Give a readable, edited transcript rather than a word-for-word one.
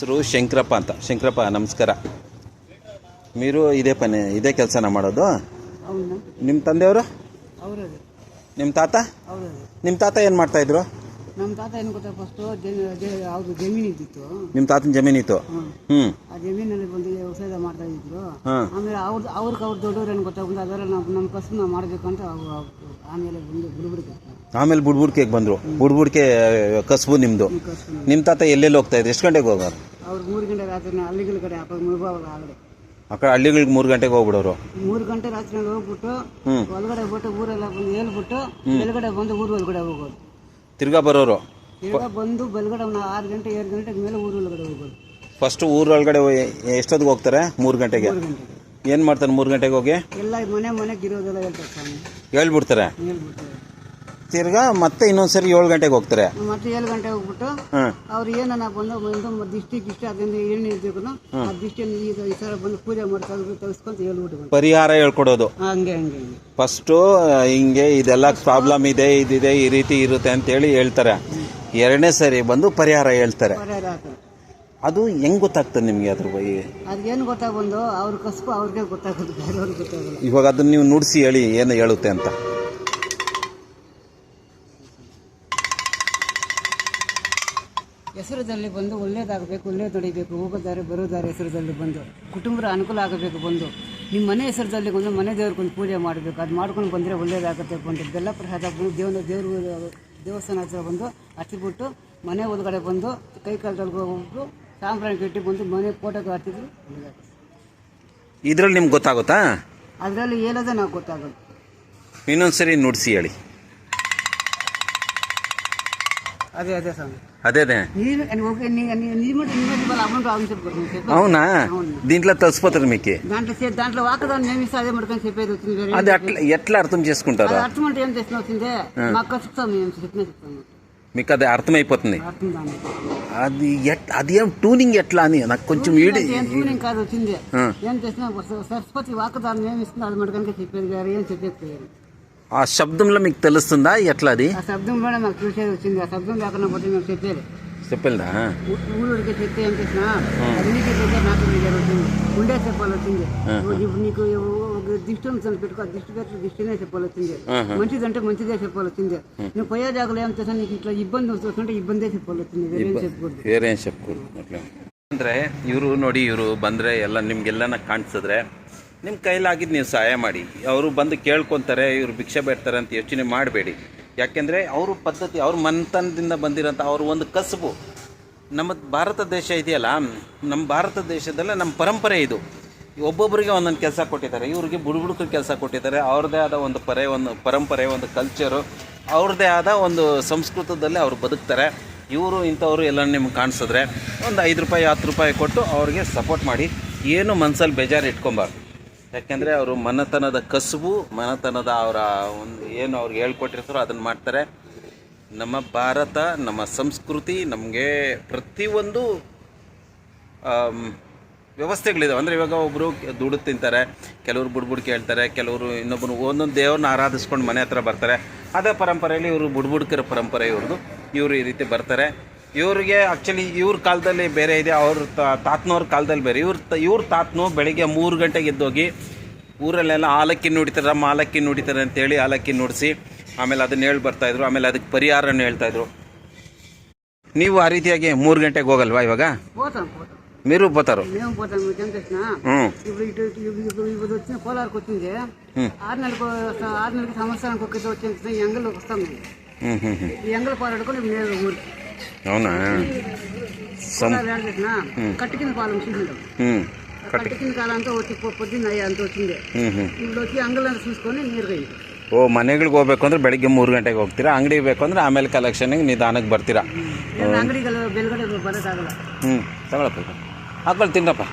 ಹೆಸರು ಶಂಕರಪ್ಪ ಅಂತ. ಶಂಕರಪ್ಪ ನಮಸ್ಕಾರ. మీరు ಇದೇ ಕೆಲಸನ ಮಾಡೋದು? ನಿಮ್ಮ ತಂದೆಯವರು? ನಿಮ್ಮ ತಾತ ಏನು ಮಾಡ್ತಾಯಿದ್ರು? ನಮ್ಮ ತಾತ ಏನು ಗೊತ್ತಾ, ಫಸ್ಟು ಅವ್ರದ್ದು ಜಮೀನು ಇದ್ದಿತ್ತು. ನಿಮ್ಮ ತಾತನ ಜಮೀನಿತ್ತು? ಆ ಜಮೀನಲ್ಲಿ ಬಂದು ವ್ಯವಸಾಯ ಮಾಡ್ತಾ ಇದ್ರು. ಆಮೇಲೆ ಅವ್ರಿಗೆ ದೊಡ್ಡವ್ರು ಏನು ಗೊತ್ತಾಗ್ಬಂದು ಅದೆಲ್ಲ ನಮ್ಮ ಕಸು ನಾವು ಮಾಡಬೇಕು ಅಂತ ಆಮೇಲೆ ಬಂದು ಬುಡ್ಬುಡ್ಕೆ. ಆಮೇಲೆ ಬುಡ್ಬುಡ್ಕೆಗೆ ಬಂದರು. ಬುಡ್ಬುಡ್ಕೆ ಕಸಬು ನಿಮ್ಮದು. ನಿಮ್ಮ ತಾತ ಎಲ್ಲೆಲ್ಲಿ ಹೋಗ್ತಾ ಇದ್ರು? ಎಷ್ಟು ಗಂಟೆಗೆ ಹೋಗೋರು? ಅವ್ರು 3 ಗಂಟೆ ರಾತ್ರಿ ಹಳ್ಳಿಗಳ ಕಡೆ ಮುಳುಗೋವಾಗ ಆಗಡೆ ಆ ಕಡೆ ಹಳ್ಳಿಗಳಿಗೆ 3 ಗಂಟೆಗೆ ಹೋಗ್ಬಿಡೋರು. 3 ಗಂಟೆ ರಾತ್ರಿ ಹೋಗ್ಬಿಟ್ಟು ಒಳಗಡೆ ಬಿಟ್ಟು ಊರೆಲ್ಲ ಬಂದು ಹೇಳ್ಬಿಟ್ಟು ಬೆಳಗಡೆ ಬಂದು ಊರು ಒಳಗಡೆ ಹೋಗೋದು. ತಿರ್ಗಾ ಬರೋರು? ತಿರ್ಗಾ ಬಂದು ಬೆಳಗಡೆ 6 ಗಂಟೆ 7 ಗಂಟೆಗೆ ಮೇಲೆ ಊರು ಒಳಗಡೆ ಹೋಗೋದು. ಫಸ್ಟ್ ಊರೊಳಗಡೆ ಎಷ್ಟೊತ್ತಿಗೆ ಹೋಗ್ತಾರೆ? 3 ಗಂಟೆಗೆ. ಏನು ಮಾಡ್ತಾರೆ 3 ಗಂಟೆಗೆ ಹೋಗಿ? ಎಲ್ಲ ಮನೆಗೆ ಇರೋದೆಲ್ಲ ಹೇಳ್ತಾರೆ ಸ್ವಾಮಿ, ಹೇಳ್ಬಿಡ್ತಾರೆ. ತಿರ್ಗಾ ಮತ್ತೆ ಇನ್ನೊಂದ್ಸರಿ 7 ಗಂಟೆಗೆ ಹೋಗ್ತಾರೆ. ಮತ್ತೆ 7 ಗಂಟೆಗೆ ಹೋಗ್ಬಿಟ್ಟು ಅವ್ರು ಏನನ್ನ ಬಂದು ದಿಷ್ಟಿ ಅದರಿಂದ ಎಣ್ಣೆ ಇರ್ಬೇಕು, ಆ ದಿಷ್ಟಿಯನ್ನು ಈ ಥರ ಬಂದು ಪೂಜೆ ಮಾಡಿ ತೆಗೆಸ್ಕೊಂತ ಹೇಳ್ಬಿಟ್ಟು ಪರಿಹಾರ ಹೇಳ್ಕೊಡೋದು. ಹಂಗೆ ಫಸ್ಟು ಹಿಂಗೆ ಇದೆಲ್ಲ ಪ್ರಾಬ್ಲಮ್ ಇದೆ, ಇದಿದೆ, ಈ ರೀತಿ ಇರುತ್ತೆ ಅಂತೇಳಿ ಹೇಳ್ತಾರೆ. 2ನೇ ಸರಿ ಬಂದು ಪರಿಹಾರ ಹೇಳ್ತಾರೆ. ಅದು ಹೆಂಗ್ ಗೊತ್ತಾಗ್ತದೆ ನಿಮ್ಗೆ ಅದ್ರ ಬಗ್ಗೆ? ಅದೇನು ಗೊತ್ತಾಗ್ಬಂದು ಅವ್ರ ಕಸಬು ಅವ್ರಿಗೆ ಗೊತ್ತಾಗೋದು, ಬೇರೆಯವ್ರಿಗೆ ಗೊತ್ತಾಗಲ್ಲ. ಇವಾಗ ಅದನ್ನ ನೀವು ನುಡಿಸಿ ಹೇಳಿ ಏನು ಹೇಳುತ್ತೆ ಅಂತ. ಹೆಸರದಲ್ಲಿ ಬಂದು ಒಳ್ಳೇದಾಗಬೇಕು, ಒಳ್ಳೇದು ನಡಿಬೇಕು, ಹೋಗೋದಾರೆ ಬರೋದಾರೆ ಹೆಸರದಲ್ಲಿ ಬಂದು ಕುಟುಂಬದ ಅನುಕೂಲ ಆಗಬೇಕು. ಬಂದು ನಿಮ್ಮ ಮನೆ ಹೆಸರದಲ್ಲಿ ಬಂದು ಮನೆ ದೇವ್ರಿಗೊಂದು ಪೂಜೆ ಮಾಡಬೇಕು. ಅದು ಮಾಡ್ಕೊಂಡು ಬಂದರೆ ಒಳ್ಳೇದಾಗುತ್ತೆ. ಬಂದು ಬೆಲ್ಲ ಪ್ರಸಾದ ಬಂದು ದೇವಸ್ಥಾನ ಹತ್ರ ಬಂದು ಹಚ್ಚಿಬಿಟ್ಟು ಮನೆ ಒಳಗಡೆ ಬಂದು ಕೈ ಕಾಲದಲ್ಲಿ ಹೋಗ್ಬಿಟ್ಟು ಸಾಂಬ್ರಾಣಿ ಕಟ್ಟಿ ಬಂದು ಮನೆ ಫೋಟೋಗೆ ಹಚ್ಚಿದ್ರು ಒಳ್ಳೇದಾಗುತ್ತೆ. ಇದ್ರಲ್ಲಿ ನಿಮ್ಗೆ ಗೊತ್ತಾಗುತ್ತಾ? ಅದರಲ್ಲಿ ಹೇಳೋದೇ ನಾವು ಗೊತ್ತಾಗೋದು. ಇನ್ನೊಂದ್ಸರಿ ನುಡಿಸಿ ಹೇಳಿ. ಅದೇ ಸ್ವಾಮಿ, ಅದೇ అవునా? దీంట్లో తెలిసిపోతుంది మీకు. దాంట్లో వాకదాన్ని నేమిస్తే అదే మడుకొని చెప్పేది వచ్చింది. అది ఎట్లా అర్థం చేసుకుంటారు? అర్థం అంటే ఏం చేసిన వచ్చిందే మాకు చెప్తాం, మేము చెప్పిన చెప్తాము. మీకు అది అర్థమైపోతుంది. అది ఏం ట్యూనింగ్ ఎట్లా అని నాకు కొంచెం ట్యూనింగ్ కాదు వచ్చింది. ఏం చేసినా సరస్వతి వాకదాన్ని నేమిస్తుంది, అది మడుకనికే చెప్పేది, గారు ఏం చెప్పేది. ఆ శబ్దంలో మీకు తెలుస్తుందా ఎట్లా? అది ఆ శబ్దంలోనే మాకు చూసేది వచ్చింది. ఆ శబ్దం లేకుండా పోతే మేము చెప్పేది చెప్పేదా? ఊళ్ళోడికి చెప్తే ఏం చేసినా అది నీకే చెప్పే, నాకు వచ్చింది. ఉండే చెప్పాలి వచ్చింది. నీకు దిష్టి ఉంటుంది పెట్టుకో, దిష్టి పెట్టి దిష్టినే చెప్పాలి వచ్చింది. మంచిదంటే మంచిదే చెప్పాలి వచ్చింది. నువ్వు పోయే జాగ్రత్త ఏం చేసా నీకు ఇట్లా ఇబ్బంది వస్తుంటే ఇబ్బందే చెప్పాలి వచ్చింది, వేరేం చెప్పకూడదు. ಅಟ್లా ಅಂದರೆ ಇವರು ನೋಡಿ, ಇವರು ಬಂದರೆ ಎಲ್ಲ ನಿಮ್ಗೆಲ್ಲನ ಕಾಣಿಸಿದ್ರೆ ನಿಮ್ಮ ಕೈಲಾಗಿದ್ದು ನೀವು ಸಹಾಯ ಮಾಡಿ. ಅವರು ಬಂದು ಕೇಳ್ಕೊತಾರೆ, ಇವರು ಭಿಕ್ಷೆ ಬೇಡ್ತಾರೆ ಅಂತ ಯೋಚನೆ ಮಾಡಬೇಡಿ. ಯಾಕೆಂದರೆ ಅವ್ರ ಪದ್ಧತಿ, ಅವ್ರ ಮನೆತನದಿಂದ ಬಂದಿರೋಂಥ ಅವ್ರ ಒಂದು ಕಸಬು. ನಮ್ಮ ಭಾರತ ದೇಶ ಇದೆಯಲ್ಲ, ನಮ್ಮ ಭಾರತ ದೇಶದಲ್ಲೇ ನಮ್ಮ ಪರಂಪರೆ ಇದು. ಒಬ್ಬೊಬ್ಬರಿಗೆ ಒಂದೊಂದು ಕೆಲಸ ಕೊಟ್ಟಿದ್ದಾರೆ. ಇವ್ರಿಗೆ ಬುಡುಬುಡುಕು ಕೆಲಸ ಕೊಟ್ಟಿದ್ದಾರೆ. ಅವ್ರದ್ದೇ ಆದ ಒಂದು ಪರಂಪರೆ, ಒಂದು ಕಲ್ಚರು, ಅವ್ರದ್ದೇ ಆದ ಒಂದು ಸಂಸ್ಕೃತದಲ್ಲಿ ಅವರು ಬದುಕ್ತಾರೆ. ಇವರು ಇಂಥವ್ರು ಎಲ್ಲ ನಿಮ್ಗೆ ಕಾಣಿಸಿದ್ರೆ ಒಂದು 5 ರೂಪಾಯಿ 10 ರೂಪಾಯಿ ಕೊಟ್ಟು ಅವ್ರಿಗೆ ಸಪೋರ್ಟ್ ಮಾಡಿ. ಏನು ಮನಸ್ಸಲ್ಲಿ ಬೇಜಾರು ಇಟ್ಕೊಬಾರ್ದು. ಯಾಕೆಂದರೆ ಅವರು ಮನೆತನದ ಕಸುಬು, ಮನೆತನದ ಅವರ ಒಂದು ಏನು ಅವ್ರಿಗೆ ಹೇಳ್ಕೊಟ್ಟಿರ್ತಾರೋ ಅದನ್ನು ಮಾಡ್ತಾರೆ. ನಮ್ಮ ಭಾರತ, ನಮ್ಮ ಸಂಸ್ಕೃತಿ, ನಮಗೆ ಪ್ರತಿಯೊಂದು ವ್ಯವಸ್ಥೆಗಳಿದಾವೆ. ಅಂದರೆ ಇವಾಗ ಒಬ್ಬರು ದುಡ್ಡು ತಿಂತಾರೆ, ಕೆಲವರು ಬುಡ್ಬುಡ್ಕೆ ಹೇಳ್ತಾರೆ, ಕೆಲವರು ಇನ್ನೊಬ್ಬರು ಒಂದೊಂದು ದೇವ್ರನ್ನ ಆರಾಧಿಸ್ಕೊಂಡು ಮನೆ ಹತ್ರ ಬರ್ತಾರೆ. ಅದೇ ಪರಂಪರೆಯಲ್ಲಿ ಇವರು ಬುಡ್ಬುಡ್ಕರ ಪರಂಪರೆ ಇವ್ರದ್ದು. ಇವರು ಈ ರೀತಿ ಬರ್ತಾರೆ. ಇವ್ರಿಗೆ ಆ್ಯಕ್ಚುಲಿ ಇವ್ರ ಕಾಲದಲ್ಲಿ ಬೇರೆ ಇದೆ, ಅವ್ರ ತಾತನವ್ರ ಕಾಲದಲ್ಲಿ ಬೇರೆ. ಇವ್ರ ತಾತನು ಬೆಳಿಗ್ಗೆ 3 ಗಂಟೆಗೆ ಎದ್ದೋಗಿ ಊರಲ್ಲೆಲ್ಲ ಆಲಕ್ಕಿ ನುಡಿತಾರೆ, ಮಾಲಕ್ಕಿ ನುಡಿತಾರೆ ಅಂತೇಳಿ ಆಲಕ್ಕಿ ನುಡಿಸಿ ಆಮೇಲೆ ಅದನ್ನ ಹೇಳಿ ಬರ್ತಾಯಿದ್ರು. ಆಮೇಲೆ ಅದಕ್ಕೆ ಪರಿಹಾರನ ಹೇಳ್ತಾಯಿದ್ರು. ನೀವು ಆ ರೀತಿಯಾಗಿ 3 గంటೆಗೆ ಹೋಗಲ್ವಾ ఇవాగ? మీరు పోతారు? మేము పోతాం. ఇప్పుడు వచ్చిన కోలార్కి వచ్చింది 6 నెలలకు సంవత్సరానికి ఒక్కటి వచ్చింది. ఎంగల్లోకి వస్తాం మేము. ఈ ఎంగల్ పోరాడుకొని మేము ఊరికి. అవునా? కట్టికిన కాలం చూసింటాం. కట్టికిన కాలం అంతా వచ్చి పొద్దున్న అంతా వచ్చింది. ఇప్పుడు వచ్చి ಅಂಗಲನ್ನು చూసుకొని ನೀರ್ಗೆ. ಓ, ಮನೆಗಳಿಗೆ ಹೋಗ್ಬೇಕು ಅಂದ್ರೆ ಬೆಳಿಗ್ಗೆ 3 ಗಂಟೆಗೆ ಹೋಗ್ತೀರಾ? ಅಂಗಡಿಗೆ ಬೇಕು ಅಂದ್ರೆ ಆಮೇಲೆ ಕಲೆಕ್ಷನ್ಗೆ ನಿಧಾನಕ್ಕೆ ಬರ್ತೀರಾ? ಅಂಗಡಿಗೆಲ್ಲ ಬೆಳಗಡೆ ಬರೋದಾಗಲ್ಲ. ತಗೊಳಪ್ಪ, ಹಾಕೊಳ್ಳಿ, ತಿನ್ನಪ್ಪ.